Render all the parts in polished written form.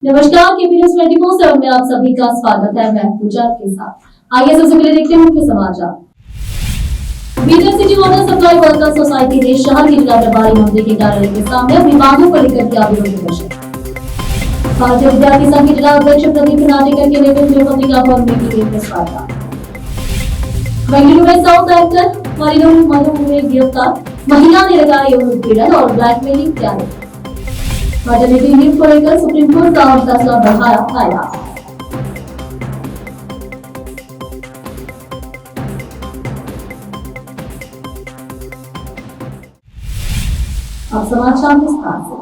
नमस्कार, KP news 24/7 में आप सभी का स्वागत है। मैं पूजा के साथ। आइए सबसे पहले देखते हैं मुख्य समाचार। Bidar city water supply workers society ने शहर के जिला प्रभारी मंत्री के कार्यालय के सामने अपनी मांगों को लेकर किया विरोध प्रदर्शन। भारतीय विद्यार्थी संघ के जिला अध्यक्ष प्रदीप नाटेकर के नेतृत्व में पत्रिका भवन में की गई प्रेस वार्ता। बेंगलुरु में साउथ एक्टर मनु में गिरफ्तार, महिला ने लगाया यौन उत्पीड़न और ब्लैकमेलिंग के आरोप। मैटरनिटी लीव को लेकर सुप्रीम कोर्ट का फैसला बढ़ाया दायरा। अब समाचार विस्तार से।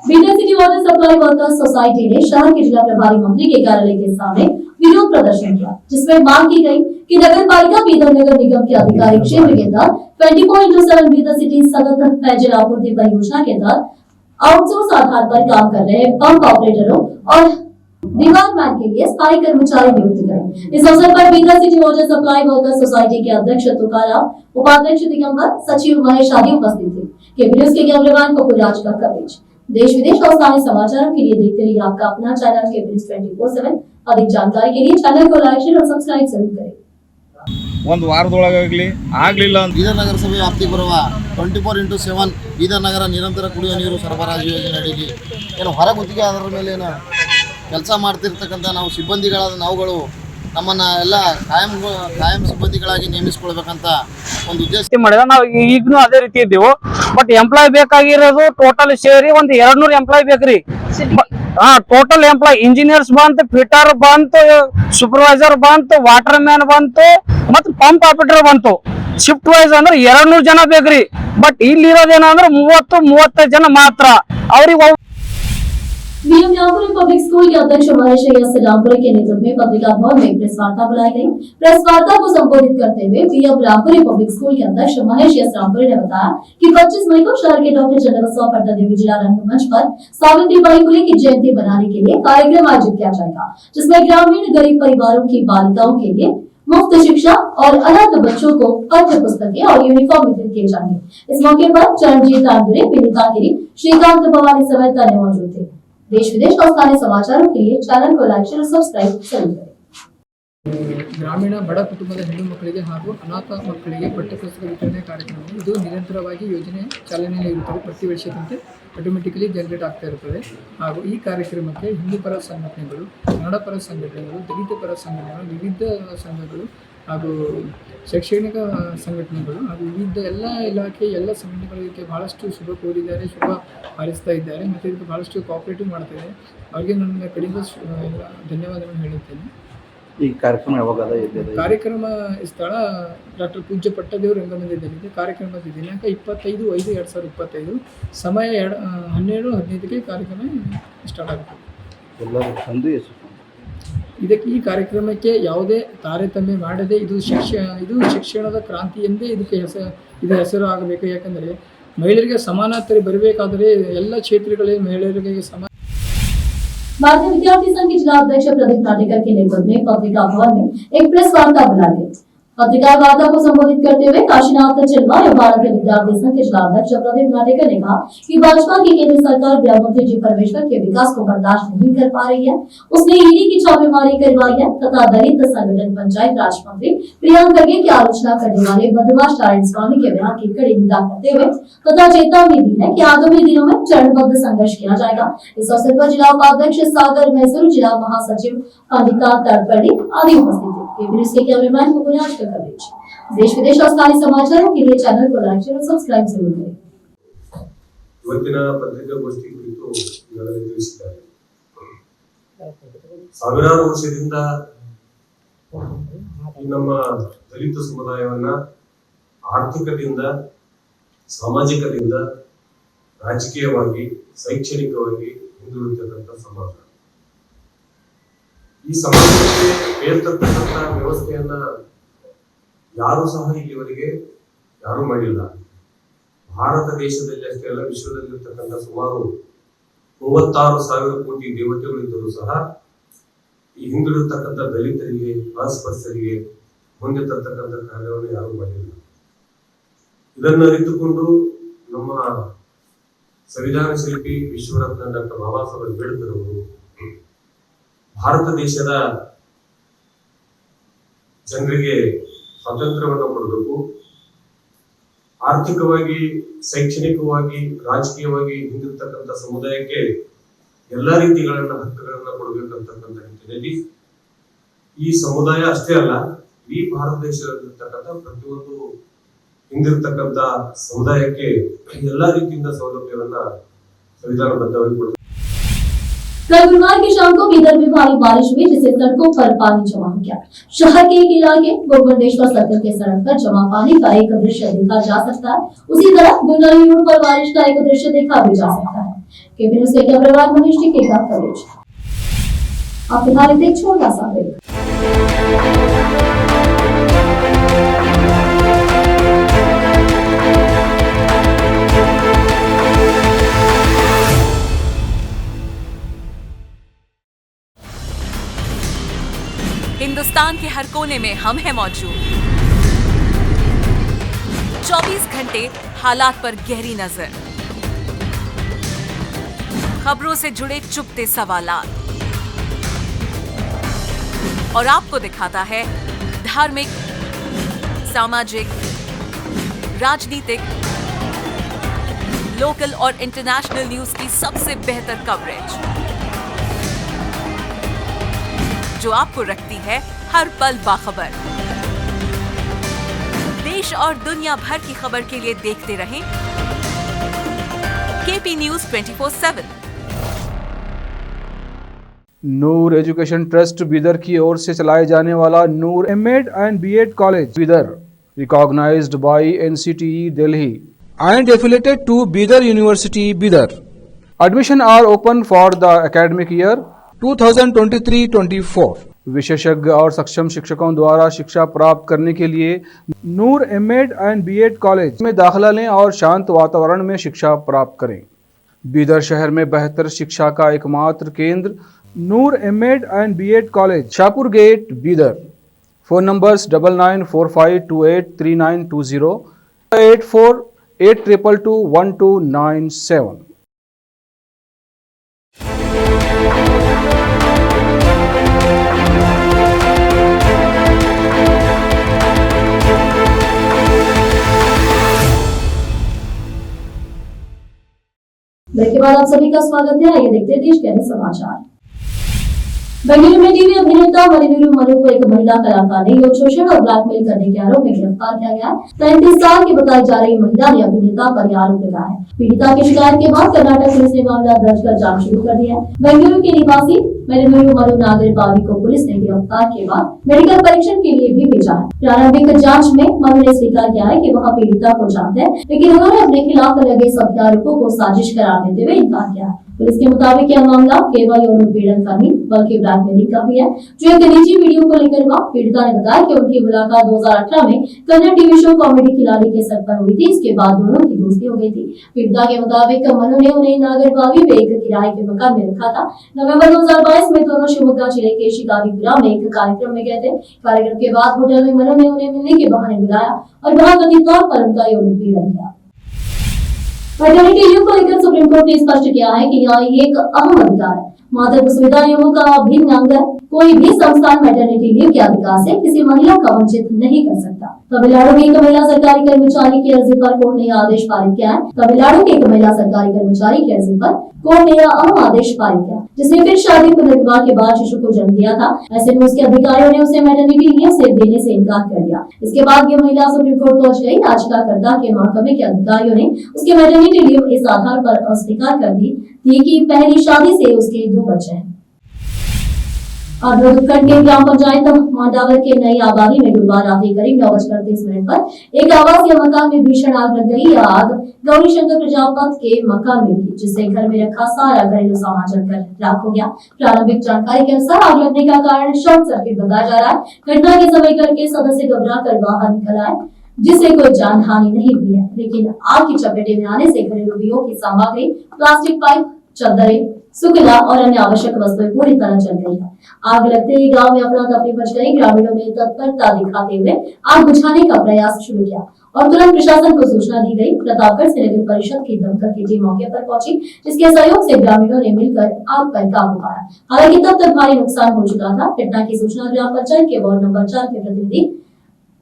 Bidar city water supply workers society ने शहर के जिला प्रभारी मंत्री के कार्यालय के सामने विरोध प्रदर्शन किया, जिसमें मांग की गई कि नगर पालिका बीदर नगर निगम के अधिकारी क्षेत्र के तहत 24/7 बीदर सिटी सतत पेयजल आपूर्ति परियोजना के तहत आउटसोर्स आधार पर काम कर रहे पंप ऑपरेटरों और दीवार मैन के लिए स्थायी कर्मचारी नियुक्त करें। इस अवसर पर Bidar city water supply workers society के अध्यक्ष तुकाराम, उपाध्यक्ष दिगंबर, सचिव महेश आदि उपस्थित थे। केपी न्यूज के कैमरामैन कपूरराज का कवरेज। देश विदेश और स्थानीय समाचारों के लिए देखते रहिए आपका अपना चैनल केपी न्यूज 24/7। अधिक जानकारी के लिए चैनल को लाइक, शेयर और सब्सक्राइब जरूर करें। ಒಂದು ವಾರದೊಳಗಾಗಲಿ ಆಗಲಿಲ್ಲ ಅಂತ ಬೀದರ್ ನಗರಸಭೆ ವ್ಯಾಪ್ತಿ ಬರುವ 24/7 ಬೀದರ್ ನಗರ ನಿರಂತರ ಕುಡಿಯುವ ನೀರು ಸರಬರಾಜು ಯೋಜನೆ ಅಡಿಯಲ್ಲಿ ಏನು ಹೊರ ಗುತ್ತಿಗೆ ಅದರ ಮೇಲೆ ಏನು ಕೆಲಸ ಮಾಡ್ತಿರ್ತಕ್ಕಂಥ ನಾವು ಸಿಬ್ಬಂದಿಗಳಾದ ನಾವುಗಳು ನಮ್ಮನ್ನ ಎಲ್ಲ ಕಾಯಂ ಸಿಬ್ಬಂದಿಗಳಾಗಿ ನೇಮಿಸಿಕೊಳ್ಬೇಕಂತ ಒಂದು ಉದ್ದೇಶ ಮಾಡಿದ. ನಾವು ಈಗಲೂ ಅದೇ ರೀತಿ ಇದ್ದೀವಿ. ಬಟ್ ಎಂಪ್ಲಾಯ್ ಬೇಕಾಗಿರೋದು ಟೋಟಲ್ ಸೇರಿ ಒಂದು 200 ಎಂಪ್ಲಾಯ್ ಬೇಕ್ರಿ. ಟೋಟಲ್ ಎಂಪ್ಲಾಯ್ ಇಂಜಿನಿಯರ್ಸ್ ಬಂತು, ಫಿಟರ್ ಬಂತು, ಸೂಪರ್ವೈಸರ್ ಬಂತು, ವಾಟರ್ ಮ್ಯಾನ್ ಬಂತು ಮತ್ತು ಪಂಪ್ ಆಪರೇಟರ್ ಬಂತು. ಶಿಫ್ಟ್ ವೈಸ್ ಅಂದ್ರೆ 200 ಜನ ಬೇಕ್ರಿ. ಬಟ್ ಇಲ್ಲಿರೋದೇನಂದ್ರೆ 30-35 ಜನ ಮಾತ್ರ. ಅವ್ರಿಗೆ बीएम रामपुरी पब्लिक स्कूल के अध्यक्ष महेश रामपुरी के नेतृत्व में पत्रिका भवन में प्रेस वार्ता बुलाई गई। प्रेस वार्ता को संबोधित करते हुए बीएम रामपुरी पब्लिक स्कूल के अध्यक्ष महेश रामपुरी ने बताया कि 25 मई को शहर के डॉक्टर चंद्रबसवा पट्टा देवी जिला रंगमंच पर सावित्रीबाई फुले की जयंती बनाने के लिए कार्यक्रम आयोजित किया जाएगा, जिसमें ग्रामीण गरीब परिवारों की बालिकाओं के लिए मुफ्त शिक्षा और अनाथ बच्चों को पाठ्य पुस्तकें और यूनिफॉर्म वितरित किए जाएंगे। इस मौके पर चरणजीत तांडुरे, विनीता गिरी, श्रीकांत भवानी समेत अन्य मौजूद थे। देश विदेश और स्थानीय समाचारों के लिए चैनल को लाइक, शेयर और सब्सक्राइब जरूर करें। ಗ್ರಾಮೀಣ ಬಡ ಕುಟುಂಬದ ಹೆಣ್ಣು ಮಕ್ಕಳಿಗೆ ಹಾಗೂ ಅನಾಥ ಮಕ್ಕಳಿಗೆ ಪಠ್ಯಪುಸ್ತಕ ವಿತರಣೆ ಕಾರ್ಯಕ್ರಮ ಇದು ನಿರಂತರವಾಗಿ ಯೋಜನೆ ಚಾಲನೆಯಲ್ಲಿ ಇರುತ್ತದೆ. ಪ್ರತಿ ವರ್ಷದಂತೆ ಆಟೋಮೆಟಿಕಲಿ ಜನರೇಟ್ ಆಗ್ತಾ ಇರುತ್ತದೆ. ಹಾಗೂ ಈ ಕಾರ್ಯಕ್ರಮಕ್ಕೆ ಹಿಂದೂ ಪರ ಸಂಘಟನೆಗಳು, ಕನ್ನಡ ಪರ ಸಂಘಟನೆಗಳು, ದಲಿತ ಪರ ಸಂಘಟನೆಗಳು, ವಿವಿಧ ಸಂಘಗಳು ಹಾಗೂ ಶೈಕ್ಷಣಿಕ ಸಂಘಟನೆಗಳು ಹಾಗೂ ವಿವಿಧ ಎಲ್ಲ ಇಲಾಖೆ ಎಲ್ಲ ಸಂಘಟನೆಗಳು ಇದಕ್ಕೆ ಭಾಳಷ್ಟು ಶುಭ ಕೋರಿದ್ದಾರೆ, ಶುಭ ಹಾರೈಸ್ತಾ ಇದ್ದಾರೆ ಮತ್ತು ಇದಕ್ಕೆ ಭಾಳಷ್ಟು ಕೋಆಪರೇಟಿವ್ ಮಾಡ್ತಿದ್ದಾರೆ. ಅವರಿಗೆ ನನ್ನ ಕಡೆಯಿಂದ ಧನ್ಯವಾದಗಳನ್ನು ಹೇಳುತ್ತೇನೆ. ಈ ಕಾರ್ಯಕ್ರಮ ಯಾವಾಗ ಕಾರ್ಯಕ್ರಮ ಸ್ಥಳ ಡಾಕ್ಟರ್ ಪೂಜ್ಯ ಪಟ್ಟದೇವರು ರಂಗಮಂದಿರದಲ್ಲಿದೆ. ಕಾರ್ಯಕ್ರಮದ ದಿನಾಂಕ 25/5/2025, ಸಮಯ 12:15ಕ್ಕೆ ಕಾರ್ಯಕ್ರಮ ಸ್ಟಾರ್ಟ್ ಆಗುತ್ತದೆ. ಇದಕ್ಕೆ ಈ ಕಾರ್ಯಕ್ರಮಕ್ಕೆ ಯಾವುದೇ ತಾರತಮ್ಯ ಮಾಡದೆ ಇದು ಶಿಕ್ಷಣದ ಕ್ರಾಂತಿ ಎಂದೇ ಇದಕ್ಕೆ ಹೆಸರು ಆಗಬೇಕು. ಯಾಕಂದರೆ ಮಹಿಳೆಯರಿಗೆ ಸಮಾನತೆ ಬರಬೇಕಾದರೆ ಎಲ್ಲ ಕ್ಷೇತ್ರಗಳಲ್ಲಿ ಮಹಿಳೆಯರಿಗೆ ಸಮಾನ। भारतीय विद्यार्थी संघ के जिला अध्यक्ष प्रदीप नाटेकर के नेतृत्व में पत्रिका भवन में एक प्रेस वार्ता बुलाई गई। पत्रकार वार्ता को संबोधित करते हुए काशीनाथ चिल्वा एवं भारतीय विद्यार्थी संघ के जिला अध्यक्ष प्रदीप नाटेकर ने कहा कि भाजपा की केंद्र सरकार गृहमंत्री जी परमेश्वर के विकास को बर्दाश्त नहीं कर पा रही है। उसने ईडी की छापेमारी करवाई है तथा दलित संगठन पंचायत राज मंत्री प्रियंका खड़गे की आलोचना करने वाले बदमाश नारायण स्वामी के बयान की कड़ी निंदा करते हुए तथा चेतावनी दी है कि आगामी दिनों में चरणबद्ध संघर्ष किया जाएगा। इस अवसर पर जिला उपाध्यक्ष सागर मैसूर, जिला महासचिव अंकिता तड़पड़ी आदि उपस्थित थे। केपी न्यूज के कैमरामैन कपूरराज का कवरेज। देश विदेश और स्थानीय समाचारों के लिए चैनल को लाइक, शेयर और सब्सक्राइब जरूर करें। ಇವತ್ತಿನ ಪತ್ರಿಕಾಗೋಷ್ಠಿ ಕುರಿತು ಈಗಾಗಲೇ ತಿಳಿಸಿದ್ದಾರೆ. ಸಾವಿರಾರು ವರ್ಷದಿಂದ ಈ ನಮ್ಮ ದಲಿತ ಸಮುದಾಯವನ್ನ ಆರ್ಥಿಕತೆಯಿಂದ, ಸಾಮಾಜಿಕತೆಯಿಂದ, ರಾಜಕೀಯವಾಗಿ, ಶೈಕ್ಷಣಿಕವಾಗಿ ಹಿಂದುಳಿತಕ್ಕಂಥ ಸಮಾಜ. ಈ ಸಮಾಜಕ್ಕೆ ಬೇರ್ತಕ್ಕಂಥ ವ್ಯವಸ್ಥೆಯನ್ನ ಯಾರು ಸಹ ಇಲ್ಲಿವರೆಗೆ ಯಾರೂ ಮಾಡಿಲ್ಲ. ಭಾರತ ದೇಶದಲ್ಲಿ ಅಷ್ಟೇ ಅಲ್ಲ, ವಿಶ್ವದಲ್ಲಿರ್ತಕ್ಕಂಥ ಸುಮಾರು 36,000 ಕೋಟಿ ದೇವತೆಗಳಿದ್ದರೂ ಸಹ ಈ ಹಿಂದುಳಿತಕ್ಕಂಥ ದಲಿತರಿಗೆ, ಅಸ್ಪೃಶ್ಯರಿಗೆ ಮುಂದೆ ತರ್ತಕ್ಕಂಥ ಕಾರ್ಯವನ್ನು ಯಾರೂ ಮಾಡಿಲ್ಲ. ಇದನ್ನು ಅರಿತುಕೊಂಡು ನಮ್ಮ ಸಂವಿಧಾನ ಶಿಲ್ಪಿ ವಿಶ್ವರತ್ನ ಡಾಕ್ಟರ್ ಬಾಬಾ ಸಾಹೇಬ್ ಅಂಬೇಡ್ಕರ್ ಅವರು ಭಾರತ ದೇಶದ ಜನರಿಗೆ ಸ್ವಾತಂತ್ರ್ಯವನ್ನು ಕೊಡಬೇಕು, ಆರ್ಥಿಕವಾಗಿ, ಶೈಕ್ಷಣಿಕವಾಗಿ, ರಾಜಕೀಯವಾಗಿ ಹಿಂದಿರ್ತಕ್ಕಂಥ ಸಮುದಾಯಕ್ಕೆ ಎಲ್ಲಾ ರೀತಿಗಳನ್ನ ಹಕ್ಕುಗಳನ್ನ ಕೊಡಬೇಕಂತಕ್ಕಂಥ ನಿಟ್ಟಿನಲ್ಲಿ ಈ ಸಮುದಾಯ ಅಷ್ಟೇ ಅಲ್ಲ, ಇಡೀ ಭಾರತ ದೇಶದಲ್ಲಿರ್ತಕ್ಕಂಥ ಪ್ರತಿಯೊಂದು ಹಿಂದಿರ್ತಕ್ಕಂಥ ಸಮುದಾಯಕ್ಕೆ ಎಲ್ಲಾ ರೀತಿಯಿಂದ ಸೌಲಭ್ಯವನ್ನ ಸಂವಿಧಾನಬದ್ಧವಾಗಿ ಕೊಡಬೇಕು। कल गुरुवार की शाम को बीदर में भारी बारिश हुई, जिससे सड़कों पर पानी जमा हो गया। शहर के एक इलाके गोगंडेश्वर सर्कल के सड़क पर जमा पानी का एक दृश्य देखा जा सकता है। उसी तरह गुंडाली रोड पर बारिश का एक दृश्य देखा भी जा सकता है। केपी न्यूज़ के कैमरामैन मनीष टिक्के का कवरेज। आप फिलहाल एक छोटा सा ब्रेक। हिंदुस्तान के हर कोने में हम हैं मौजूद। 24 घंटे हालात पर गहरी नजर, खबरों से जुड़े चुपते सवालात, और आपको दिखाता है धार्मिक, सामाजिक, राजनीतिक, लोकल और इंटरनेशनल न्यूज की सबसे बेहतर कवरेज, जो आपको रखती है हर पल बाखबर। देश और दुनिया भर की खबर के लिए देखते रहें KP news 24/7। Noor education trust Bidar की ओर से चलाए जाने वाला Noor MEd and BEd college Bidar, recognised by NCTE Delhi and affiliated to Bidar University Bidar. Admission are open for the academic year 2023-24। विशेषज्ञ और सक्षम शिक्षकों द्वारा शिक्षा प्राप्त करने के लिए नूर एमएड एंड बीएड कॉलेज में दाखिला लें और शांत वातावरण में शिक्षा प्राप्त करें। बीदर शहर में बेहतर शिक्षा का एकमात्र केंद्र Noor MEd and BEd college, Shahpur gate, Bidar. Phone numbers 9945283920, 8482221297। Break के बाद आप सभी का स्वागत है। आइए देखते हैं देश के अन्य समाचार। बेंगलुरु में टीवी अभिनेता मनिवीरू मनु को एक महिला कलाकार ने यौन शोषण और ब्लैकमेल करने के आरोप में गिरफ्तार किया गया है। 33 साल की बताई जा रही महिला ने अभिनेता पर आरोप लगाया है। पीड़िता की शिकायत के बाद कर्नाटक पुलिस ने मामला दर्ज कर जांच शुरू कर दिया है। बेंगलुरु के निवासी मनिवीरू मनु नागर बावी को पुलिस ने गिरफ्तार के बाद मेडिकल परीक्षण के लिए भी भेजा है। प्रारंभिक जाँच में मनु ने स्वीकार किया है कि वह पीड़िता को जानते हैं, लेकिन उन्होंने अपने खिलाफ लगे सभी आरोपों को साजिश करार देते हुए इनकार किया है। पुलिस के मुताबिक यह मामला केवल यौन उत्पीड़न का नहीं बल्कि ब्लैकमेलिंग का भी है, जो एक निजी वीडियो को लेकर हुआ। पीड़िता ने बताया कि उनकी मुलाकात 2018 में कन्नड़ टीवी शो कॉमेडी खिलाड़ी के सेट पर हुई थी। इसके बाद दोनों की दोस्ती हो गई थी। पीड़िता के मुताबिक मनु ने उन्हें नागरबावी में एक किराए के मकान में रखा था। नवंबर 2022 में दोनों शिवमोगा जिले के शिकारीपुरा में एक कार्यक्रम में गए थे। कार्यक्रम के बाद होटल में मनु ने उन्हें मिलने के बहाने बुलाया और वहां कथित तौर पर उनका यौन उत्पीड़न किया। मैटरनिटी लीव को लेकर सुप्रीम कोर्ट ने स्पष्ट किया है कि यह एक अहम अधिकार है। मातृत्व सुविधा नियमों का अभिन्न अंग है। कोई भी संस्थान मैटरनिटी लीव के अधिकार से किसी महिला का वंचित नहीं कर सकता। तमिलनाडु की एक महिला सरकारी कर्मचारी की अर्जी पर कोर्ट ने यह आदेश पारित किया है। तमिलनाडु की एक महिला सरकारी कर्मचारी की अर्जी पर कोर्ट ने यह अहम आदेश पारित किया, जिसने फिर शादी पुनर्विवाह के बाद शिशु को जन्म दिया था। ऐसे में उसके अधिकारियों ने उसे मैटरनिटी लीव से देने से इनकार कर दिया। इसके बाद ये महिला सुप्रीम कोर्ट पहुंच गई। याचिकाकर्ता के महकमे के अधिकारियों ने उसके मैटरनिटी लीव इस आधार पर अस्वीकार कर दी थी कि पहली शादी से उसके 2 बच्चे हैं। उत्तराखंड के ग्राम पंचायत मांडावर के नई आबादी में गुरुवार रात्रि करीब 9:30 पर एक आवासीय मकान में भीषण आग लग गई। यह आग गौरी शंकर प्रजापति के मकान में थी, जिससे घर में रखा सारा घरेलू सामान जलकर राख हो गया। प्रारंभिक जानकारी के अनुसार आग लगने का कारण शॉर्ट सर्किट बताया जा रहा है। घटना के समय घर के सदस्य घबरा कर बाहर निकल आए, जिससे कोई जान हानि नहीं हुई है, लेकिन आग की चपेट में आने से घरेलू उपयोग की सामग्री, प्लास्टिक पाइप, चद्दरें, सुखला और अन्य आवश्यक वस्तुएं पूरी तरह जल गई है। आग लगते ही गांव में अफरा तफरी मच गई। ग्रामीणों ने तत्परता दिखाते हुए आग बुझाने का प्रयास शुरू किया और तुरंत प्रशासन को सूचना दी गई। प्रतापगढ़ से नगर परिषद की दमकल की टीम मौके पर पहुंची, जिसके सहयोग से ग्रामीणों ने मिलकर आग पर काबू पाया। हालांकि तब तक भारी नुकसान हो चुका था। घटना की सूचना ग्राम पंचायत के वार्ड नंबर 4 के प्रतिनिधि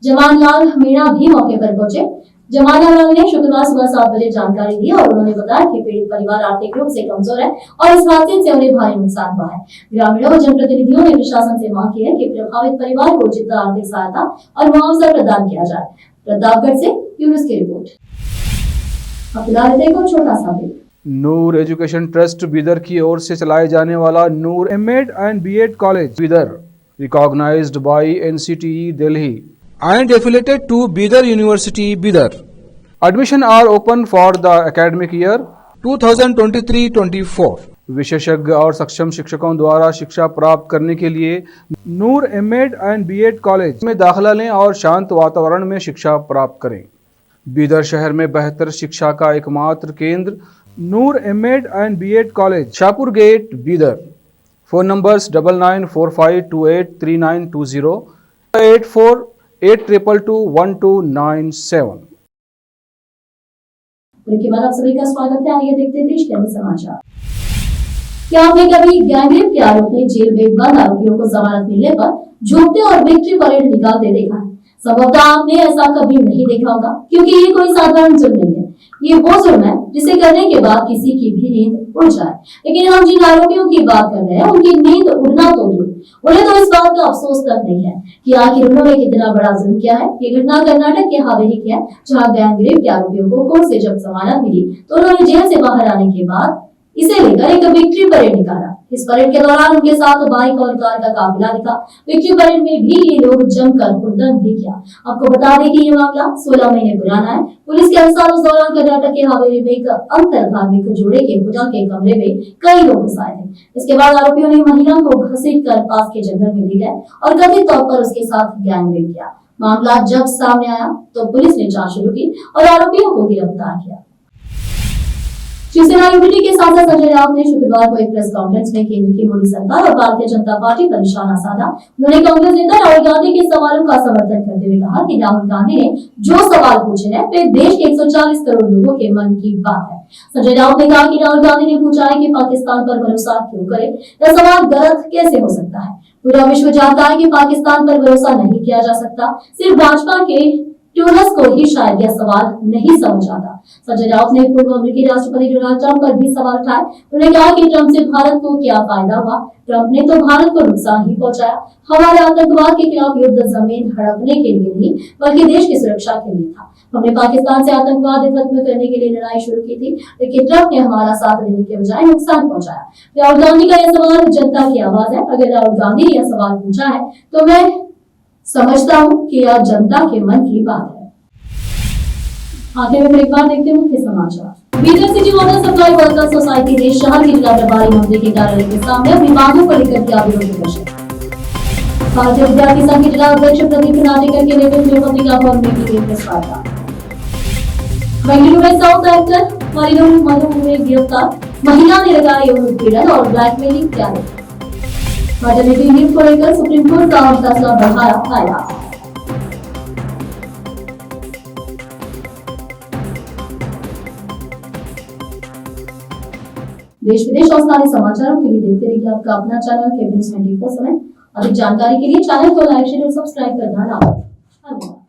जमानलाल मीणा भी मौके पर पहुंचे। जमानलाल ने शुक्रवार सुबह 7 बजे जानकारी दी और उन्होंने बताया कि पीड़ित परिवार आर्थिक रूप से कमजोर है और इस हादसे से उन्हें भारी नुकसान हुआ है। ग्रामीणों व जनप्रतिनिधियों ने प्रशासन से मांग की है कि प्रभावित परिवार को उचित आर्थिक सहायता और मुआवजा प्रदान किया जाए। प्रतापगढ़ से यूनुस की रिपोर्ट। अब फिलहाल को छोटा सा break. Noor education trust Bidar की ओर से चलाए जाने वाला Noor MEd and BEd college Bidar, recognised by NCTE Delhi and affiliated to Bidar University, Bidar. Admission are open for the academic year 2023-24. विशेषज्ञ और सक्षम शिक्षकों द्वारा शिक्षा प्राप्त करने के लिए नूर एमएड एंड बीएड कॉलेज में दाखिला लें और शांत वातावरण में शिक्षा प्राप्त करें। बीदर शहर में बेहतर शिक्षा का एकमात्र केंद्र Noor MEd and BEd college, Shahpur gate, Bidar. Phone numbers 9945283920 8482221297। के बाद आप सभी का स्वागत है। आइए देखते हैं देश के अन्य समाचार। क्या आपने कभी गैंगरेप के आरोप में जेल में बंद आरोपियों को जमानत मिलने पर झूमते और विक्ट्री परेड निकालते देखा है? संभवतः आपने ऐसा कभी नहीं देखा होगा, क्योंकि ये कोई साधारण जुर्म नहीं है। ये वो जुर्म है जिसे करने के बाद किसी की भी नींद उड़ जाए। लेकिन हम जिन आरोपियों की बात कर रहे हैं उनकी नींद उड़ना तो दूर, उन्हें तो इस बात का अफसोस तक नहीं है कि आखिर उन्होंने कितना बड़ा जुर्म किया है। ये घटना कर्नाटक के हावेरी की है, जहाँ गैंगरेप के आरोपियों को कोर्ट से जब जमानत मिली तो उन्होंने जेल से बाहर आने के बाद इसे लेकर एक विक्ट्री परेड निकाला। इस परेड के दौरान उनके साथ बाइक और कार का काफिला दिखा। विक्ट्री परेड में भी ये लोग जमकर हुड़दंग भी किया। आपको बता दें कि ये मामला 16 महीने पुराना है। पुलिस के अनुसार उस दौरान कर्नाटक के हावेरी में एक अंतर धार्मिक जोड़े के होटल के कमरे में कई लोग घुसाए थे। इसके बाद आरोपियों ने महिला को घसीट कर पास के जंगल में ले गए और कथित तौर पर उसके साथ गैंगरेप किया। मामला जब सामने आया तो पुलिस ने जांच शुरू की और आरोपियों को गिरफ्तार किया। शिवसेना यूनिटी के सांसद संजय राउत ने शुक्रवार को एक प्रेस कॉन्फ्रेंस में केंद्र की मोदी सरकार और भारतीय जनता पार्टी पर निशाना साधा। उन्होंने कांग्रेस नेता राहुल गांधी के सवालों का समर्थन करते हुए कहा कि राहुल गांधी ने जो सवाल पूछे हैं वे देश के 140 करोड़ लोगों के मन की बात है। संजय राउत ने कहा कि राहुल गांधी ने पूछा है कि पाकिस्तान पर भरोसा क्यों करे। यह सवाल गलत कैसे हो सकता है? पूरा विश्व जानता है कि पाकिस्तान पर भरोसा नहीं किया जा सकता। सिर्फ भाजपा के ट्यूनस को ही शायद यह सवाल नहीं समझ आता। संजय राउत ने पूर्व अमेरिकी राष्ट्रपति डोनाल्ड ट्रंप पर भी सवाल उठाए। उन्होंने कहा कि ट्रंप से भारत को क्या फायदा हुआ? ट्रंप ने तो भारत को नुकसान ही पहुंचाया। हमारे आतंकवाद के खिलाफ युद्ध जमीन हड़पने के लिए नहीं बल्कि देश की सुरक्षा के लिए था। हमने पाकिस्तान से आतंकवाद खत्म करने के लिए लड़ाई शुरू की थी, लेकिन ट्रंप ने हमारा साथ देने के बजाय नुकसान पहुंचाया। राहुल गांधी का यह सवाल जनता की आवाज है। अगर राहुल गांधी ने यह सवाल पूछा है तो मैं समझता हूँ कि यह जनता के मन की बात है। आगे में एक बार देखते हैं मुख्य समाचार। Bidar city water supply workers society ने शहर के जिला प्रभारी मंत्री के कार्यालय के सामने अपनी मांगों को लेकर किया विरोध प्रदर्शन। भारतीय विद्यार्थी संघ के जिला अध्यक्ष प्रदीप नाटेकर के नेतृत्व में पत्रिका भवन में की गई प्रेस वार्ता। बेंगलुरु में साउथ एक्टर मरियम मधु में गिरफ्तार, महिला ने लगाया यौन उत्पीड़न और ब्लैकमेलिंग के आरोप। मैटरनिटी लीव को लेकर सुप्रीम कोर्ट का फैसला बढ़ाया दायरा। देश विदेश और स्थानीय समाचारों के लिए देखते रहिए आपका अपना चैनल केबल न्यूज़ 24/7। अधिक जानकारी के लिए चैनल को लाइक, शेयर और सब्सक्राइब करना ना भूलें। धन्यवाद।